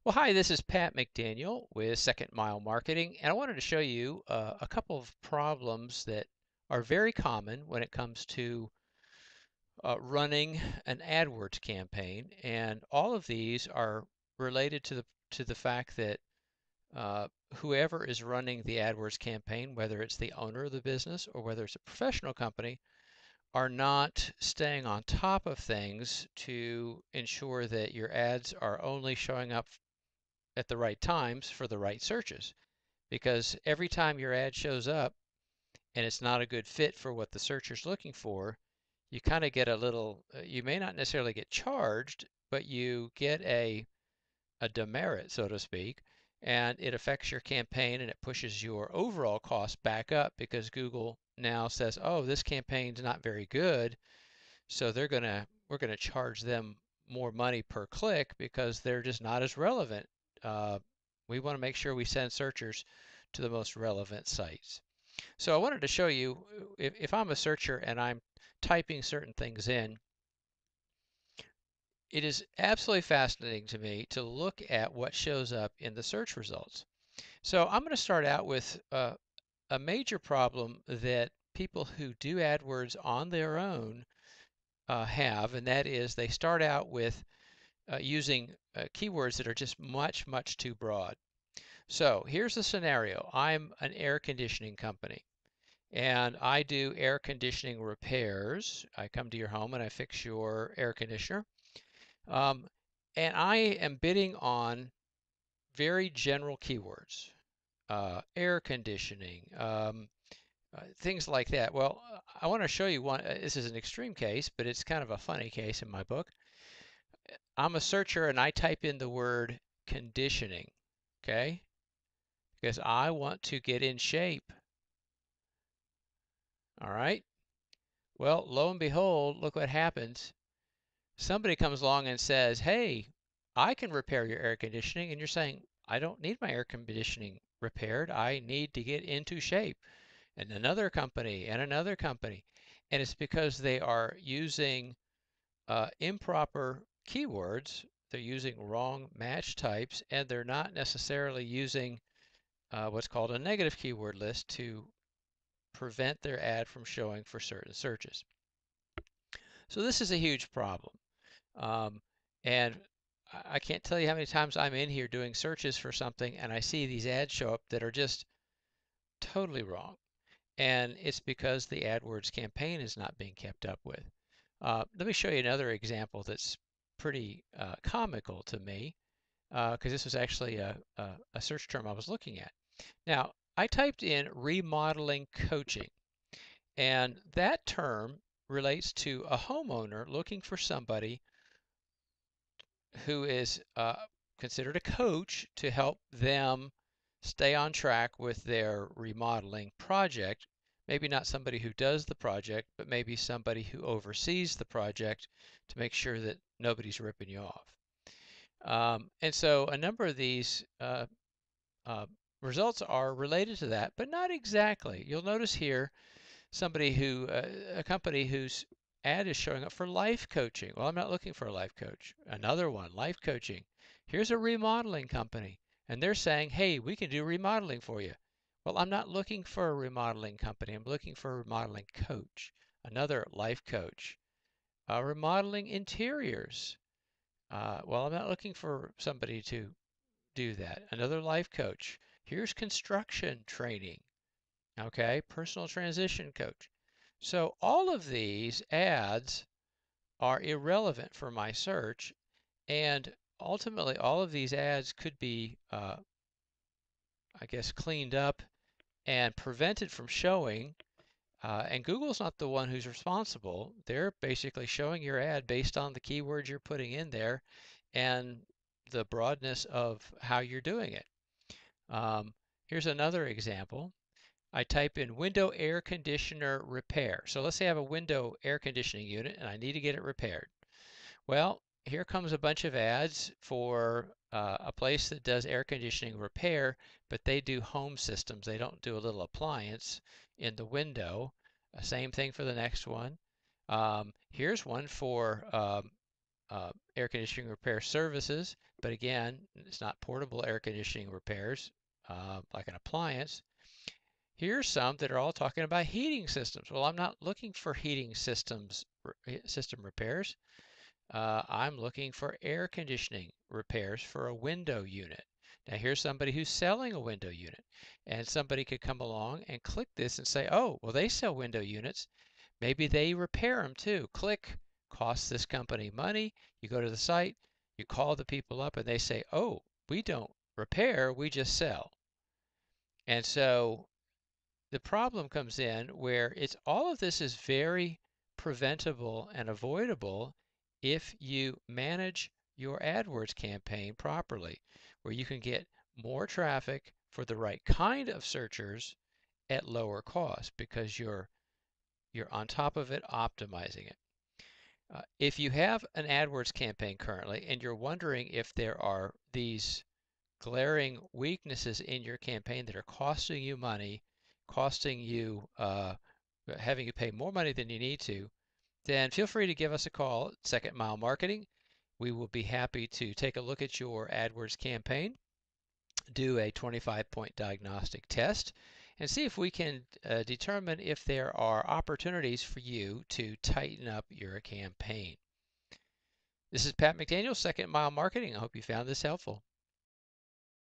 Well, hi, this is Pat McDaniel with Second Mile Marketing, and I wanted to show you a couple of problems that are very common when it comes to running an AdWords campaign. And all of these are related to the fact that whoever is running the AdWords campaign, whether it's the owner of the business or whether it's a professional company, are not staying on top of things to ensure that your ads are only showing up at the right times for the right searches. Because every time your ad shows up and it's not a good fit for what the searcher's looking for, you kind of get a little, you may not necessarily get charged, but you get a demerit, so to speak, and it affects your campaign and it pushes your overall cost back up because Google now says, oh, this campaign's not very good, so we're gonna charge them more money per click because they're just not as relevant. Uh, we want to make sure we send searchers to the most relevant sites. So I wanted to show you if I'm a searcher and I'm typing certain things in, it is absolutely fascinating to me to look at what shows up in the search results. So I'm going to start out with a major problem that people who do AdWords on their own have, and that is they start out with using keywords that are just much, much too broad. So here's the scenario. I'm an air conditioning company and I do air conditioning repairs. I come to your home and I fix your air conditioner. Um, and I am bidding on very general keywords, air conditioning, things like that. Well, I want to show you one. This is an extreme case, but it's kind of a funny case in my book. I'm a searcher and I type in the word conditioning, okay? Because I want to get in shape. All right. Well, lo and behold, look what happens. Somebody comes along and says, hey, I can repair your air conditioning. And you're saying, I don't need my air conditioning repaired. I need to get into shape. And another company and another company. And it's because they are using improper keywords. They're using wrong match types, and they're not necessarily using what's called a negative keyword list to prevent their ad from showing for certain searches. So this is a huge problem. Um, and I can't tell you how many times I'm in here doing searches for something and I see these ads show up that are just totally wrong. And it's because the AdWords campaign is not being kept up with. Let me show you another example that's pretty comical to me because this was actually a search term I was looking at. Now, I typed in remodeling coaching, and that term relates to a homeowner looking for somebody who is considered a coach to help them stay on track with their remodeling project. Maybe not somebody who does the project, but maybe somebody who oversees the project to make sure that nobody's ripping you off. And so a number of these uh, results are related to that, but not exactly. You'll notice here a company whose ad is showing up for life coaching. Well, I'm not looking for a life coach. Another one, life coaching. Here's a remodeling company, and they're saying, hey, we can do remodeling for you. Well, I'm not looking for a remodeling company. I'm looking for a remodeling coach. Another life coach. Remodeling interiors. Well, I'm not looking for somebody to do that. Another life coach. Here's construction training. Okay, personal transition coach. So all of these ads are irrelevant for my search, and ultimately all of these ads could be, I guess, cleaned up and prevented from showing. And Google's not the one who's responsible. They're basically showing your ad based on the keywords you're putting in there and the broadness of how you're doing it. Here's another example. I type in window air conditioner repair. So let's say I have a window air conditioning unit and I need to get it repaired. Well, here comes a bunch of ads for a place that does air conditioning repair, but they do home systems. They don't do a little appliance in the window. Same thing for the next one. Here's one for air conditioning repair services, but again, it's not portable air conditioning repairs like an appliance. Here's some that are all talking about heating systems. Well, I'm not looking for heating system repairs. I'm looking for air conditioning repairs for a window unit. Now here's somebody who's selling a window unit, and somebody could come along and click this and say, oh, well, they sell window units. Maybe they repair them too. Click, costs this company money. You go to the site, you call the people up, and they say, oh, we don't repair, we just sell. And so the problem comes in where it's all of this is very preventable and avoidable if you manage your AdWords campaign properly, where you can get more traffic for the right kind of searchers at lower cost because you're on top of it, optimizing it. If you have an AdWords campaign currently and you're wondering if there are these glaring weaknesses in your campaign that are costing you money, costing you, having you pay more money than you need to, then feel free to give us a call at Second Mile Marketing. We will be happy to take a look at your AdWords campaign, do a 25-point diagnostic test, and see if we can determine if there are opportunities for you to tighten up your campaign. This is Pat McDaniel, Second Mile Marketing. I hope you found this helpful.